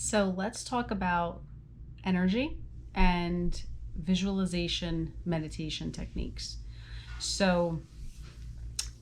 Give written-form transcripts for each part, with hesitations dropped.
So let's talk about energy and visualization meditation techniques. So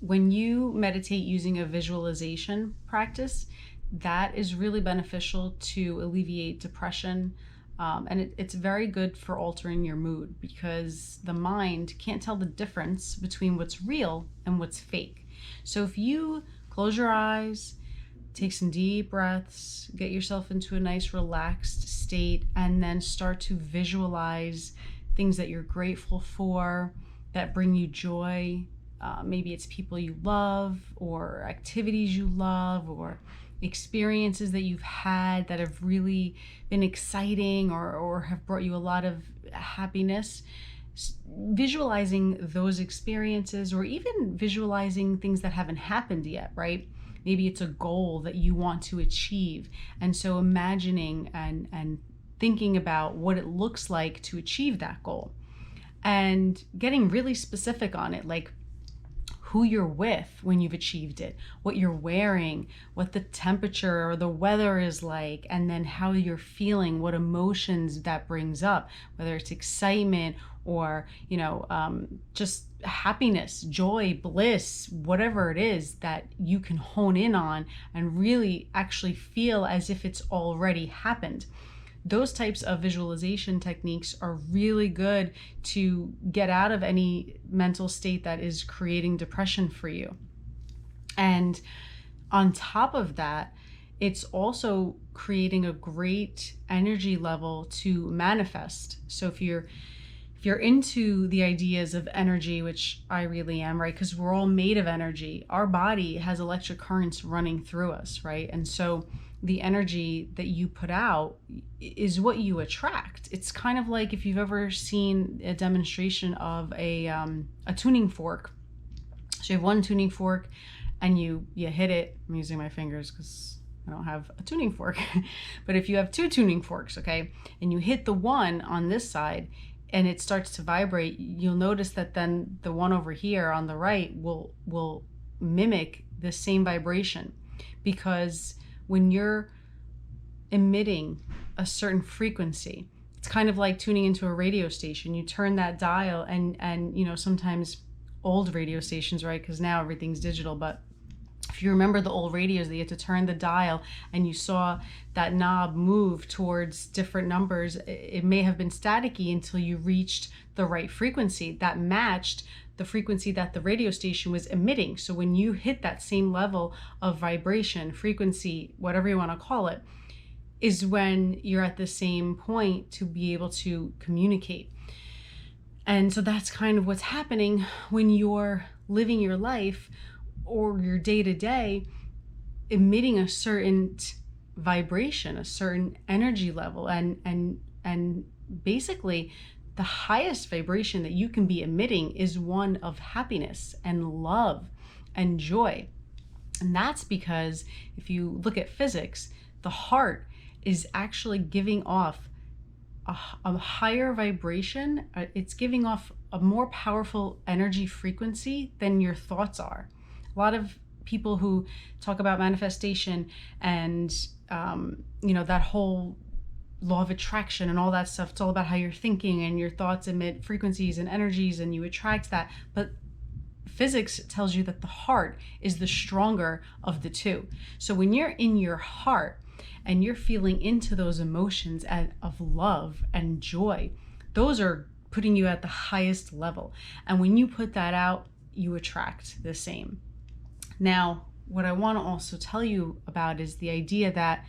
when you meditate using a visualization practice, that is really beneficial to alleviate depression. It's very good for altering your mood because the mind can't tell the difference between what's real and what's fake. So if you close your eyes, take some deep breaths, get yourself into a nice relaxed state, and then start to visualize things that you're grateful for, that bring you joy. Maybe it's people you love, or activities you love, or experiences that you've had that have really been exciting or have brought you a lot of happiness. Visualizing those experiences, or even visualizing things that haven't happened yet, right? Maybe it's a goal that you want to achieve. And so imagining and thinking about what it looks like to achieve that goal and getting really specific on it, like who you're with when you've achieved it, what you're wearing, what the temperature or the weather is like, and then how you're feeling, what emotions that brings up, whether it's excitement or, just happiness, joy, bliss, whatever it is that you can hone in on and really actually feel as if it's already happened. Those types of visualization techniques are really good to get out of any mental state that is creating depression for you. And on top of that, it's also creating a great energy level to manifest. So if you're into the ideas of energy, which I really am, right? Because we're all made of energy. Our body has electric currents running through us, right? And so the energy that you put out is what you attract. It's kind of like if you've ever seen a demonstration of a tuning fork. So you have one tuning fork and you hit it. I'm using my fingers because I don't have a tuning fork. But if you have two tuning forks, okay, and you hit the one on this side and it starts to vibrate, you'll notice that then the one over here on the right will mimic the same vibration, because when you're emitting a certain frequency, it's kind of like tuning into a radio station. You turn that dial and sometimes old radio stations, right? Because now everything's digital, but if you remember the old radios, they had to turn the dial and you saw that knob move towards different numbers. It may have been staticky until you reached the right frequency that matched the frequency that the radio station was emitting. So when you hit that same level of vibration, frequency, whatever you want to call it, is when you're at the same point to be able to communicate. And so that's kind of what's happening when you're living your life or your day-to-day, emitting a certain vibration, a certain energy level, and basically the highest vibration that you can be emitting is one of happiness and love and joy. And that's because if you look at physics, the heart is actually giving off a higher vibration. It's giving off a more powerful energy frequency than your thoughts are. A lot of people who talk about manifestation and that whole law of attraction and all that stuff, it's all about how you're thinking, and your thoughts emit frequencies and energies and you attract that. But physics tells you that the heart is the stronger of the two. So when you're in your heart and you're feeling into those emotions of love and joy, those are putting you at the highest level. And when you put that out, you attract the same. Now, what I want to also tell you about is the idea that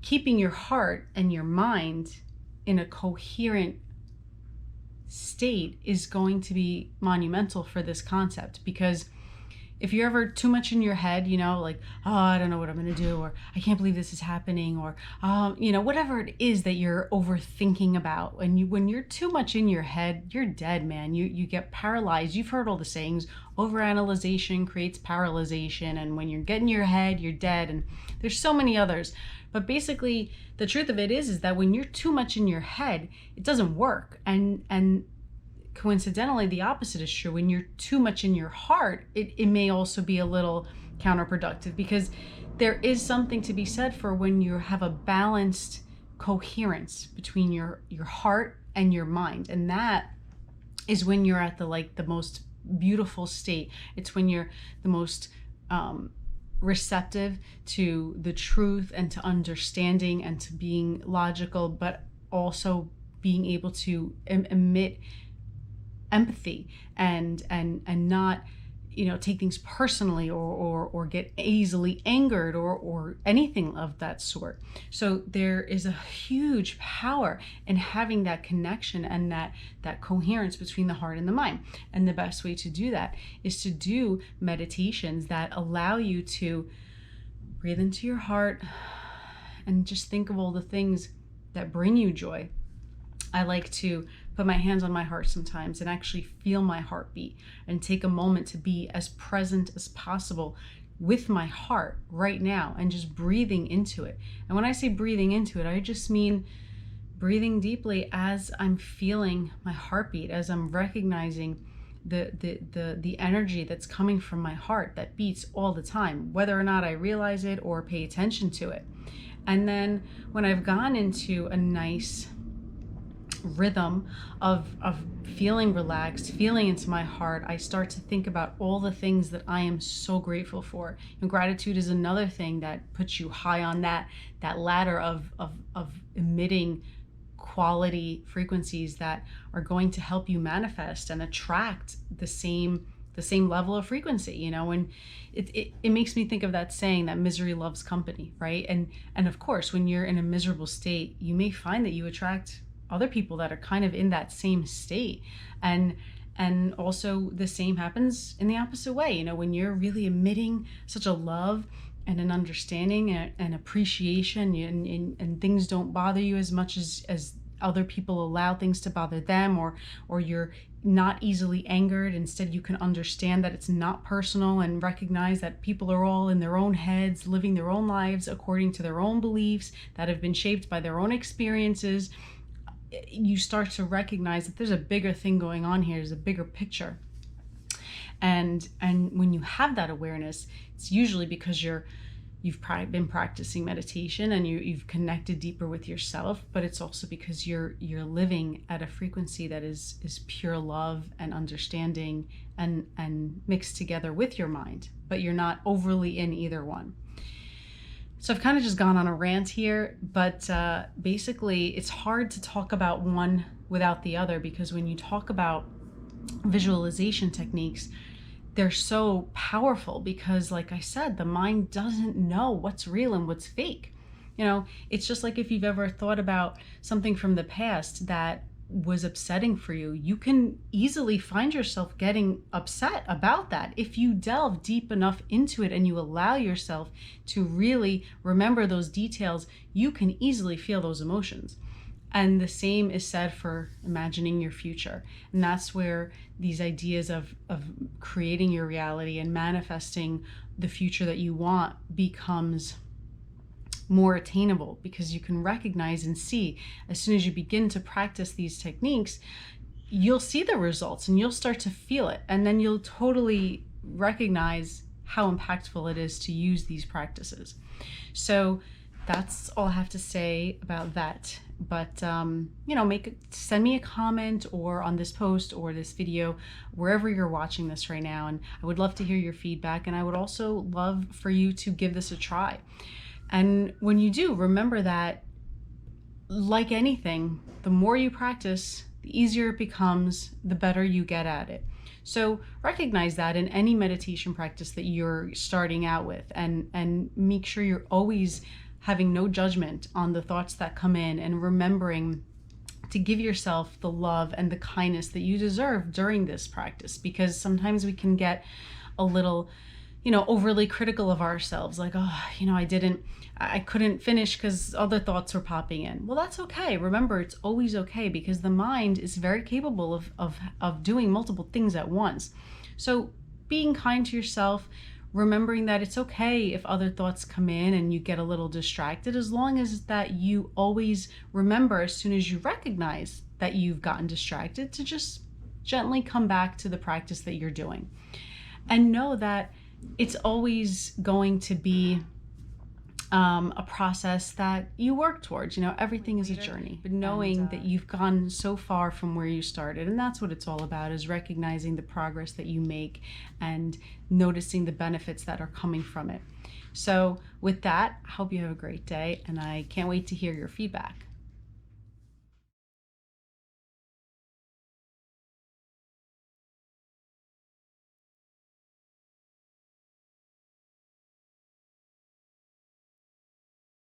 keeping your heart and your mind in a coherent state is going to be monumental for this concept. Because if you're ever too much in your head, like, oh, I don't know what I'm going to do, or I can't believe this is happening, or, whatever it is that you're overthinking about. And when you're too much in your head, you're dead, man. You get paralyzed. You've heard all the sayings, overanalyzation creates paralyzation. And when you get in your head, you're dead. And there's so many others. But basically, the truth of it is that when you're too much in your head, it doesn't work. And coincidentally, the opposite is true. When you're too much in your heart, it may also be a little counterproductive, because there is something to be said for when you have a balanced coherence between your heart and your mind. And that is when you're at the most beautiful state. It's when you're the most receptive to the truth and to understanding and to being logical, but also being able to emit empathy and not take things personally or get easily angered or anything of that sort. So there is a huge power in having that connection and that coherence between the heart and the mind. And the best way to do that is to do meditations that allow you to breathe into your heart and just think of all the things that bring you joy. I like to put my hands on my heart sometimes and actually feel my heartbeat and take a moment to be as present as possible with my heart right now and just breathing into it. And when I say breathing into it, I just mean breathing deeply as I'm feeling my heartbeat, as I'm recognizing the energy that's coming from my heart that beats all the time, whether or not I realize it or pay attention to it. And then when I've gone into a nice rhythm of feeling relaxed, feeling into my heart, I start to think about all the things that I am so grateful for. And gratitude is another thing that puts you high on that ladder of emitting quality frequencies that are going to help you manifest and attract the same level of frequency, and it makes me think of that saying that misery loves company, right? And of course, when you're in a miserable state, you may find that you attract other people that are kind of in that same state. And also the same happens in the opposite way. When you're really emitting such a love and an understanding and appreciation and things don't bother you as much as other people allow things to bother them, or you're not easily angered. Instead, you can understand that it's not personal and recognize that people are all in their own heads, living their own lives according to their own beliefs that have been shaped by their own experiences. You start to recognize that there's a bigger thing going on here. There's a bigger picture. And when you have that awareness, it's usually because you've been practicing meditation and you've connected deeper with yourself, but it's also because you're living at a frequency that is pure love and understanding and mixed together with your mind, but you're not overly in either one. So I've kind of just gone on a rant here, but basically it's hard to talk about one without the other, because when you talk about visualization techniques, they're so powerful because, like I said, the mind doesn't know what's real and what's fake. It's just like if you've ever thought about something from the past that was upsetting for you, you can easily find yourself getting upset about that. If you delve deep enough into it and you allow yourself to really remember those details, you can easily feel those emotions. And the same is said for imagining your future. And that's where these ideas of creating your reality and manifesting the future that you want becomes more attainable, because you can recognize and see as soon as you begin to practice these techniques, you'll see the results and you'll start to feel it. And then you'll totally recognize how impactful it is to use these practices. So that's all I have to say about that. But send me a comment or on this post or this video, wherever you're watching this right now. And I would love to hear your feedback. And I would also love for you to give this a try. And when you do, remember that, like anything, the more you practice, the easier it becomes, the better you get at it. So recognize that in any meditation practice that you're starting out with, and make sure you're always having no judgment on the thoughts that come in, and remembering to give yourself the love and the kindness that you deserve during this practice, because sometimes we can get a little overly critical of ourselves, like, I couldn't finish because other thoughts were popping in. Well, that's okay. Remember, it's always okay, because the mind is very capable of doing multiple things at once. So being kind to yourself, remembering that it's okay if other thoughts come in and you get a little distracted, as long as that you always remember, as soon as you recognize that you've gotten distracted, to just gently come back to the practice that you're doing. And know that it's always going to be a process that you work towards. Everything is a journey, but knowing that you've gone so far from where you started, and that's what it's all about, is recognizing the progress that you make and noticing the benefits that are coming from it. So with that, I hope you have a great day, and I can't wait to hear your feedback.